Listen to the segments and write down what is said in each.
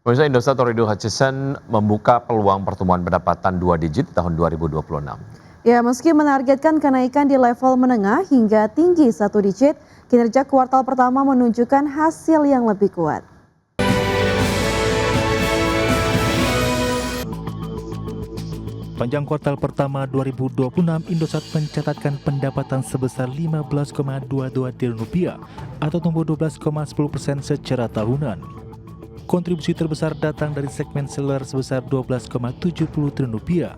Pemirsa, Indosat Ooredoo Hutchison membuka peluang pertumbuhan pendapatan 2 digit di tahun 2026. Ya, meski menargetkan kenaikan di level menengah hingga tinggi 1 digit, kinerja kuartal pertama menunjukkan hasil yang lebih kuat. Panjang kuartal pertama 2026, Indosat mencatatkan pendapatan sebesar Rp15,22 triliun atau tumbuh 12,10% secara tahunan. Kontribusi terbesar datang dari segmen seluler sebesar Rp12,70 triliun,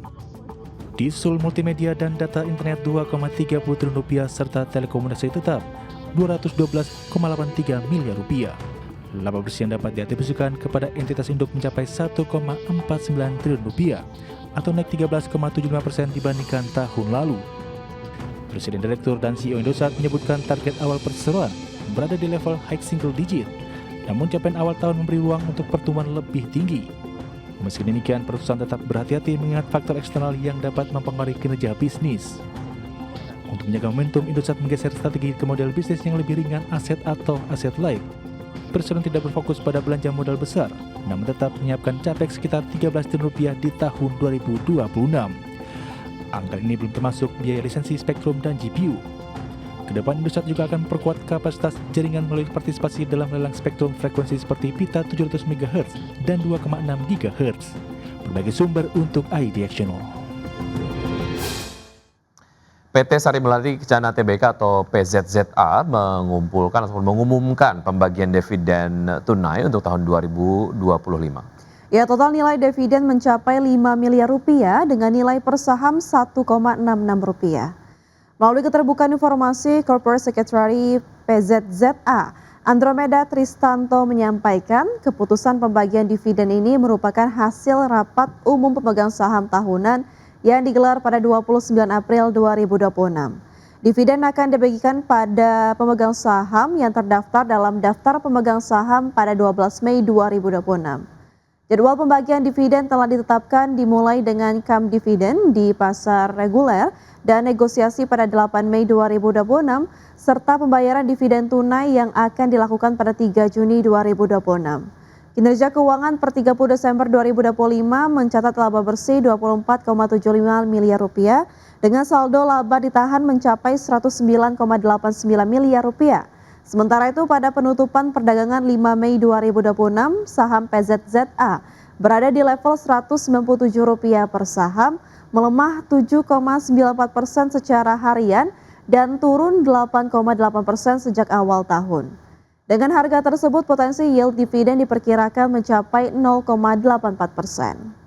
disusul multimedia dan data internet Rp2,30 triliun serta telekomunikasi tetap Rp212,83 miliar. Laba bersih yang dapat diatribusikan kepada entitas induk mencapai Rp1,49 triliun atau naik 13,75% dibandingkan tahun lalu. Presiden Direktur dan CEO Indosat menyebutkan target awal perseroan berada di level high single digit, namun capaian awal tahun memberi ruang untuk pertumbuhan lebih tinggi. Meski demikian, perusahaan tetap berhati-hati mengingat faktor eksternal yang dapat mempengaruhi kinerja bisnis. Untuk menjaga momentum, Indosat menggeser strategi ke model bisnis yang lebih ringan aset atau aset light. Perusahaan tidak berfokus pada belanja modal besar, namun tetap menyiapkan capex sekitar Rp13 triliun di tahun 2026. Angka ini belum termasuk biaya lisensi spektrum dan GPU. Kedepan, Indosat juga akan memperkuat kapasitas jaringan melalui partisipasi dalam lelang spektrum frekuensi seperti pita 700 MHz dan 2,6 GHz. Berbagai sumber untuk iDirectional. PT Sari Melati Kencana Tbk atau PZZA mengumumkan pembagian dividen tunai untuk tahun 2025. Ya, total nilai dividen mencapai Rp5 miliar dengan nilai per saham Rp1,66. Melalui keterbukaan informasi, Corporate Secretary PZZA, Andromeda Tristanto menyampaikan keputusan pembagian dividen ini merupakan hasil rapat umum pemegang saham tahunan yang digelar pada 29 April 2026. Dividen akan dibagikan pada pemegang saham yang terdaftar dalam daftar pemegang saham pada 12 Mei 2026. Jadwal pembagian dividen telah ditetapkan dimulai dengan kam dividen di pasar reguler dan negosiasi pada 8 Mei 2026 serta pembayaran dividen tunai yang akan dilakukan pada 3 Juni 2026. Kinerja keuangan per 30 Desember 2025 mencatat laba bersih Rp24,75 miliar dengan saldo laba ditahan mencapai Rp109,89 miliar. Sementara itu pada penutupan perdagangan 5 Mei 2026, saham PZZA berada di level Rp197 per saham, melemah 7,94% secara harian dan turun 8,8% sejak awal tahun. Dengan harga tersebut, potensi yield dividen diperkirakan mencapai 0,84%.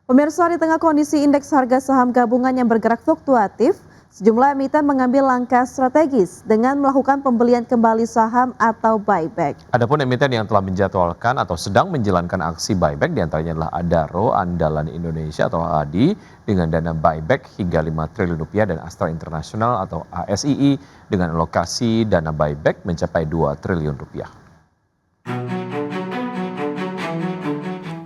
Pemirsa, di tengah kondisi indeks harga saham gabungan yang bergerak fluktuatif, sejumlah emiten mengambil langkah strategis dengan melakukan pembelian kembali saham atau buyback. Adapun emiten yang telah menjadwalkan atau sedang menjalankan aksi buyback diantaranya adalah Adaro Andalan Indonesia atau ADI dengan dana buyback hingga Rp5 triliun dan Astra International atau ASII dengan alokasi dana buyback mencapai Rp2 triliun.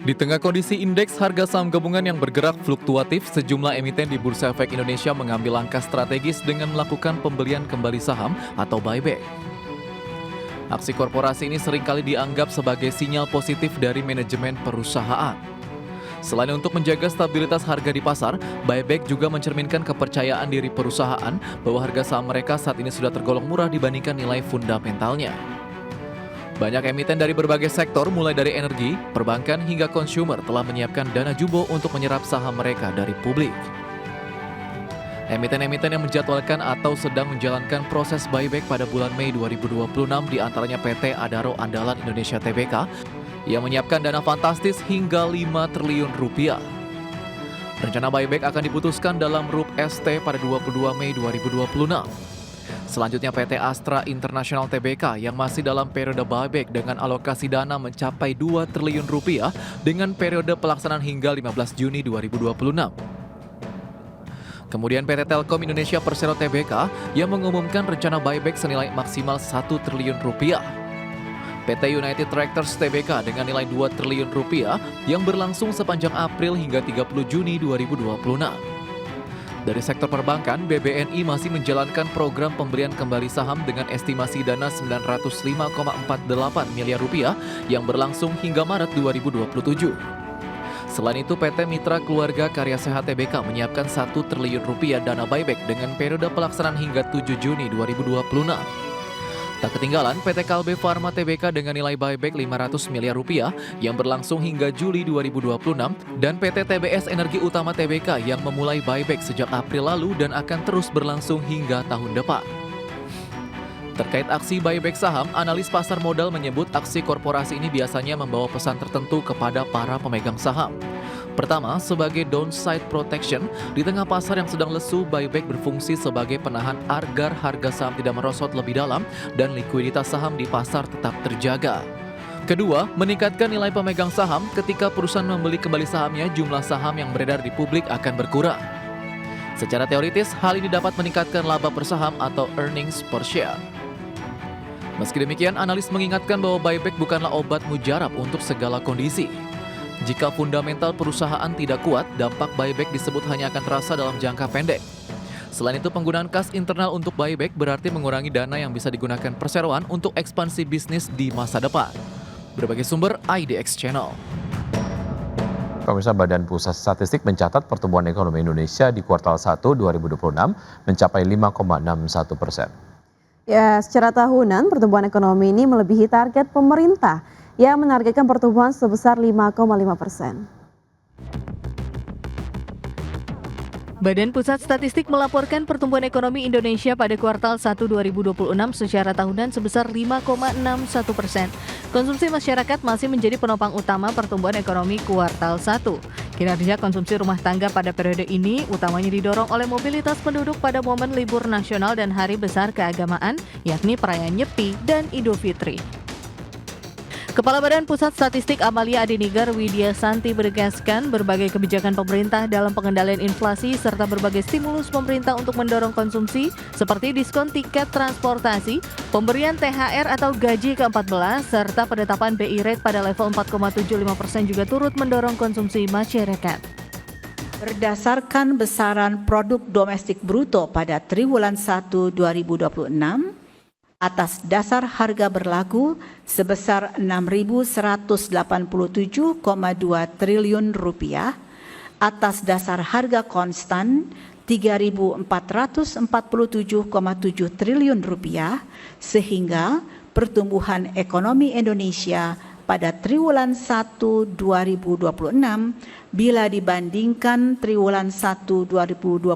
Di tengah kondisi indeks harga saham gabungan yang bergerak fluktuatif, sejumlah emiten di Bursa Efek Indonesia mengambil langkah strategis dengan melakukan pembelian kembali saham atau buyback. Aksi korporasi ini seringkali dianggap sebagai sinyal positif dari manajemen perusahaan. Selain untuk menjaga stabilitas harga di pasar, buyback juga mencerminkan kepercayaan diri perusahaan bahwa harga saham mereka saat ini sudah tergolong murah dibandingkan nilai fundamentalnya. Banyak emiten dari berbagai sektor mulai dari energi, perbankan hingga konsumer telah menyiapkan dana jumbo untuk menyerap saham mereka dari publik. Emiten-emiten yang menjadwalkan atau sedang menjalankan proses buyback pada bulan Mei 2026 diantaranya PT Adaro Andalan Indonesia Tbk yang menyiapkan dana fantastis hingga Rp5 triliun. Rencana buyback akan diputuskan dalam RUP ST pada 22 Mei 2026. Selanjutnya PT Astra International Tbk yang masih dalam periode buyback dengan alokasi dana mencapai Rp2 triliun dengan periode pelaksanaan hingga 15 Juni 2026. Kemudian PT Telkom Indonesia Persero Tbk yang mengumumkan rencana buyback senilai maksimal Rp1 triliun. PT United Tractors Tbk dengan nilai Rp2 triliun yang berlangsung sepanjang April hingga 30 Juni 2026. Dari sektor perbankan, BBNI masih menjalankan program pemberian kembali saham dengan estimasi dana 905,48 miliar rupiah yang berlangsung hingga Maret 2027. Selain itu, PT Mitra Keluarga Karya Sehat TBK menyiapkan 1 triliun rupiah dana buyback dengan periode pelaksanaan hingga 7 Juni 2026. Tak ketinggalan, PT Kalbe Farma TBK dengan nilai buyback 500 miliar rupiah yang berlangsung hingga Juli 2026 dan PT TBS Energi Utama TBK yang memulai buyback sejak April lalu dan akan terus berlangsung hingga tahun depan. Terkait aksi buyback saham, analis pasar modal menyebut aksi korporasi ini biasanya membawa pesan tertentu kepada para pemegang saham. Pertama, sebagai downside protection, di tengah pasar yang sedang lesu, buyback berfungsi sebagai penahan agar harga saham tidak merosot lebih dalam dan likuiditas saham di pasar tetap terjaga. Kedua, meningkatkan nilai pemegang saham ketika perusahaan membeli kembali sahamnya, jumlah saham yang beredar di publik akan berkurang. Secara teoritis, hal ini dapat meningkatkan laba per saham atau earnings per share. Meski demikian, analis mengingatkan bahwa buyback bukanlah obat mujarab untuk segala kondisi. Jika fundamental perusahaan tidak kuat, dampak buyback disebut hanya akan terasa dalam jangka pendek. Selain itu, penggunaan kas internal untuk buyback berarti mengurangi dana yang bisa digunakan perseroan untuk ekspansi bisnis di masa depan. Berbagai sumber, IDX Channel. Pemirsa, Badan Pusat Statistik mencatat pertumbuhan ekonomi Indonesia di kuartal 1 2026 mencapai 5,61%. Ya, secara tahunan pertumbuhan ekonomi ini melebihi target pemerintah yang menargetkan pertumbuhan sebesar 5,5%. Badan Pusat Statistik melaporkan pertumbuhan ekonomi Indonesia pada kuartal 1 2026 secara tahunan sebesar 5,61%. Konsumsi masyarakat masih menjadi penopang utama pertumbuhan ekonomi kuartal 1. Kinerja konsumsi rumah tangga pada periode ini utamanya didorong oleh mobilitas penduduk pada momen libur nasional dan hari besar keagamaan, yakni perayaan Nyepi dan Idul Fitri. Kepala Badan Pusat Statistik Amalia Adenigar Widya Santi menegaskan berbagai kebijakan pemerintah dalam pengendalian inflasi serta berbagai stimulus pemerintah untuk mendorong konsumsi seperti diskon tiket transportasi, pemberian THR atau gaji ke-14, serta penetapan BI rate pada level 4,75% juga turut mendorong konsumsi masyarakat. Berdasarkan besaran produk domestik bruto pada triwulan 1 2026, atas dasar harga berlaku sebesar Rp6.187,2 triliun, atas dasar harga konstan Rp3.447,7 triliun, sehingga pertumbuhan ekonomi Indonesia pada triwulan 1 2026 bila dibandingkan triwulan 1 2025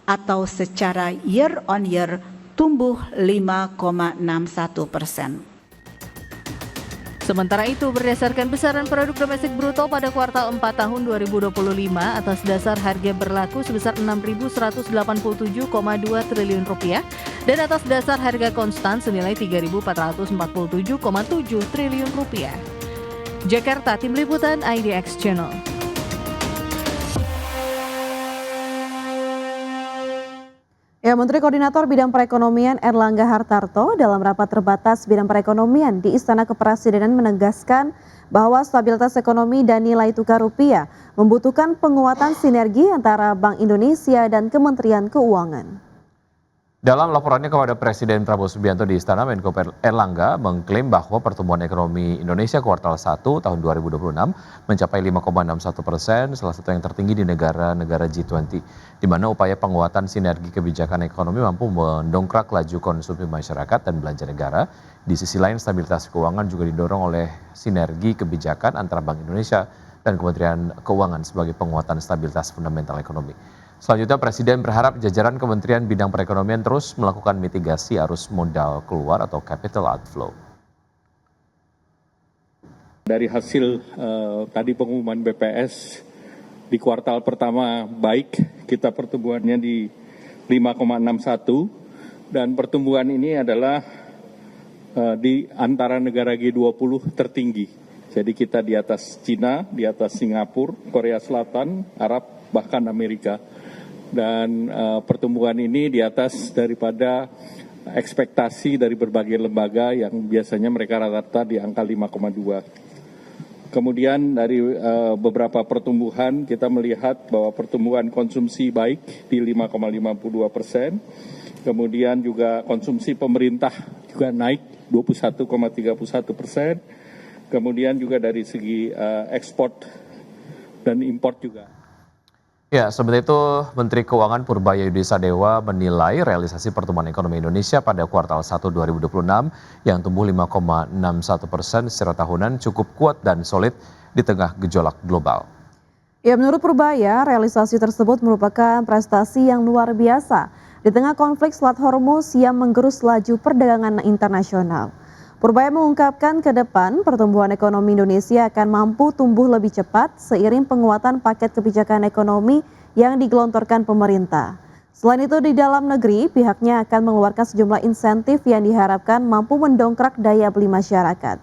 atau secara year on year tumbuh 5,61%. Sementara itu, berdasarkan besaran produk domestik bruto pada kuartal 4 tahun 2025 atas dasar harga berlaku sebesar Rp6.187,2 triliun dan atas dasar harga konstan senilai Rp3.447,7 triliun. Jakarta, Tim Liputan IDX Channel. Ya, Menteri Koordinator Bidang Perekonomian Erlangga Hartarto dalam rapat terbatas bidang perekonomian di Istana Kepresidenan menegaskan bahwa stabilitas ekonomi dan nilai tukar rupiah membutuhkan penguatan sinergi antara Bank Indonesia dan Kementerian Keuangan. Dalam laporannya kepada Presiden Prabowo Subianto di Istana, Menko Erlangga mengklaim bahwa pertumbuhan ekonomi Indonesia kuartal 1 tahun 2026 mencapai 5,61%, salah satu yang tertinggi di negara-negara G20, di mana upaya penguatan sinergi kebijakan ekonomi mampu mendongkrak laju konsumsi masyarakat dan belanja negara. Di sisi lain, stabilitas keuangan juga didorong oleh sinergi kebijakan antara Bank Indonesia dan Kementerian Keuangan sebagai penguatan stabilitas fundamental ekonomi. Selanjutnya, Presiden berharap jajaran Kementerian Bidang Perekonomian terus melakukan mitigasi arus modal keluar atau capital outflow. Dari hasil tadi pengumuman BPS di kuartal pertama baik, kita pertumbuhannya di 5,61 dan pertumbuhan ini adalah di antara negara G20 tertinggi. Jadi kita di atas Cina, di atas Singapura, Korea Selatan, Arab, bahkan Amerika. Dan pertumbuhan ini di atas daripada ekspektasi dari berbagai lembaga yang biasanya mereka rata-rata di angka 5,2. Kemudian dari beberapa pertumbuhan kita melihat bahwa pertumbuhan konsumsi baik di 5,52%, kemudian juga konsumsi pemerintah juga naik 21,31%, kemudian juga dari segi ekspor dan impor juga. Ya, sementara itu Menteri Keuangan Purbayudhi Sadewa menilai realisasi pertumbuhan ekonomi Indonesia pada kuartal 1 2026 yang tumbuh 5,61% secara tahunan cukup kuat dan solid di tengah gejolak global. Ya, menurut Purbaya, realisasi tersebut merupakan prestasi yang luar biasa di tengah konflik Selat Hormuz yang menggerus laju perdagangan internasional. Purbaya mengungkapkan ke depan pertumbuhan ekonomi Indonesia akan mampu tumbuh lebih cepat seiring penguatan paket kebijakan ekonomi yang digelontorkan pemerintah. Selain itu di dalam negeri pihaknya akan mengeluarkan sejumlah insentif yang diharapkan mampu mendongkrak daya beli masyarakat.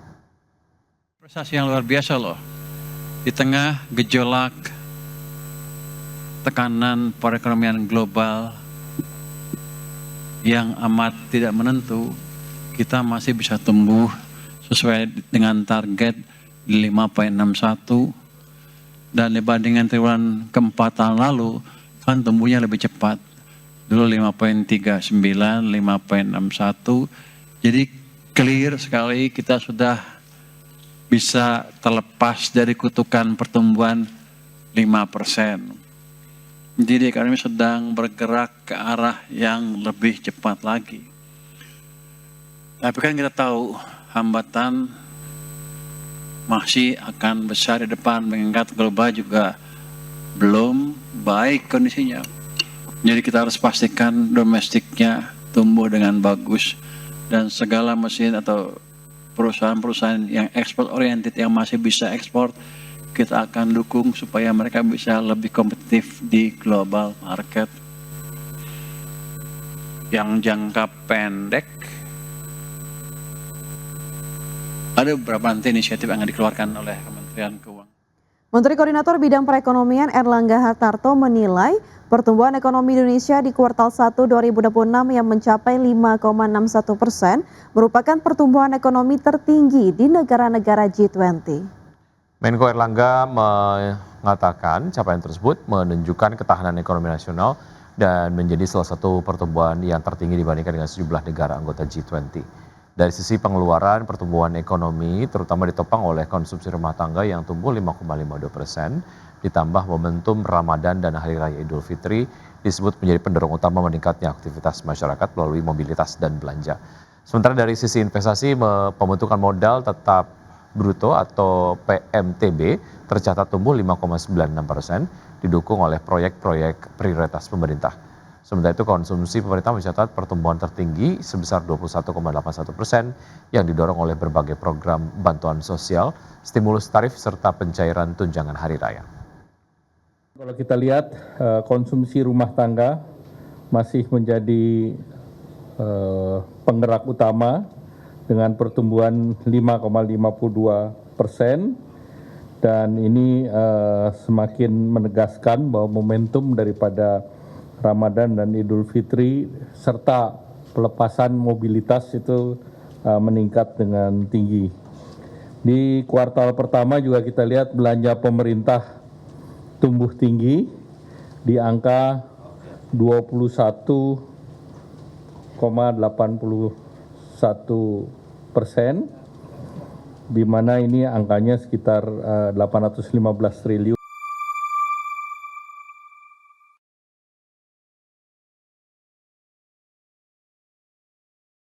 Prestasi yang luar biasa loh. Di tengah gejolak tekanan perekonomian global yang amat tidak menentu, kita masih bisa tumbuh sesuai dengan target 5,61 dan dibandingkan triwulan keempat tahun lalu kan tumbuhnya lebih cepat. Dulu 5,39, 5,61. Jadi clear sekali kita sudah bisa terlepas dari kutukan pertumbuhan 5%. Jadi ekonomi sedang bergerak ke arah yang lebih cepat lagi. Tapi kan kita tahu hambatan masih akan besar di depan mengingat global juga belum baik kondisinya. Jadi kita harus pastikan domestiknya tumbuh dengan bagus dan segala mesin atau perusahaan-perusahaan yang ekspor oriented yang masih bisa ekspor kita akan dukung supaya mereka bisa lebih kompetitif di global market. Yang jangka pendek ada beberapa nanti inisiatif yang akan dikeluarkan oleh Kementerian Keuangan. Menteri Koordinator Bidang Perekonomian Erlangga Hartarto menilai pertumbuhan ekonomi Indonesia di kuartal 1 2026 yang mencapai 5,61% merupakan pertumbuhan ekonomi tertinggi di negara-negara G20. Menko Erlangga mengatakan capaian tersebut menunjukkan ketahanan ekonomi nasional dan menjadi salah satu pertumbuhan yang tertinggi dibandingkan dengan sejumlah negara anggota G20. Dari sisi pengeluaran, pertumbuhan ekonomi terutama ditopang oleh konsumsi rumah tangga yang tumbuh 5,52%, ditambah momentum Ramadan dan Hari Raya Idul Fitri disebut menjadi pendorong utama meningkatnya aktivitas masyarakat melalui mobilitas dan belanja. Sementara dari sisi investasi, pembentukan modal tetap bruto atau PMTB tercatat tumbuh 5,96%, didukung oleh proyek-proyek prioritas pemerintah. Sementara itu konsumsi pemerintah mencatat pertumbuhan tertinggi sebesar 21,81% yang didorong oleh berbagai program bantuan sosial, stimulus tarif serta pencairan tunjangan hari raya. Kalau kita lihat konsumsi rumah tangga masih menjadi penggerak utama dengan pertumbuhan 5,52% dan ini semakin menegaskan bahwa momentum daripada Ramadan dan Idul Fitri serta pelepasan mobilitas itu meningkat dengan tinggi. Di kuartal pertama juga kita lihat belanja pemerintah tumbuh tinggi di angka 21,81%, di mana ini angkanya sekitar 815 triliun.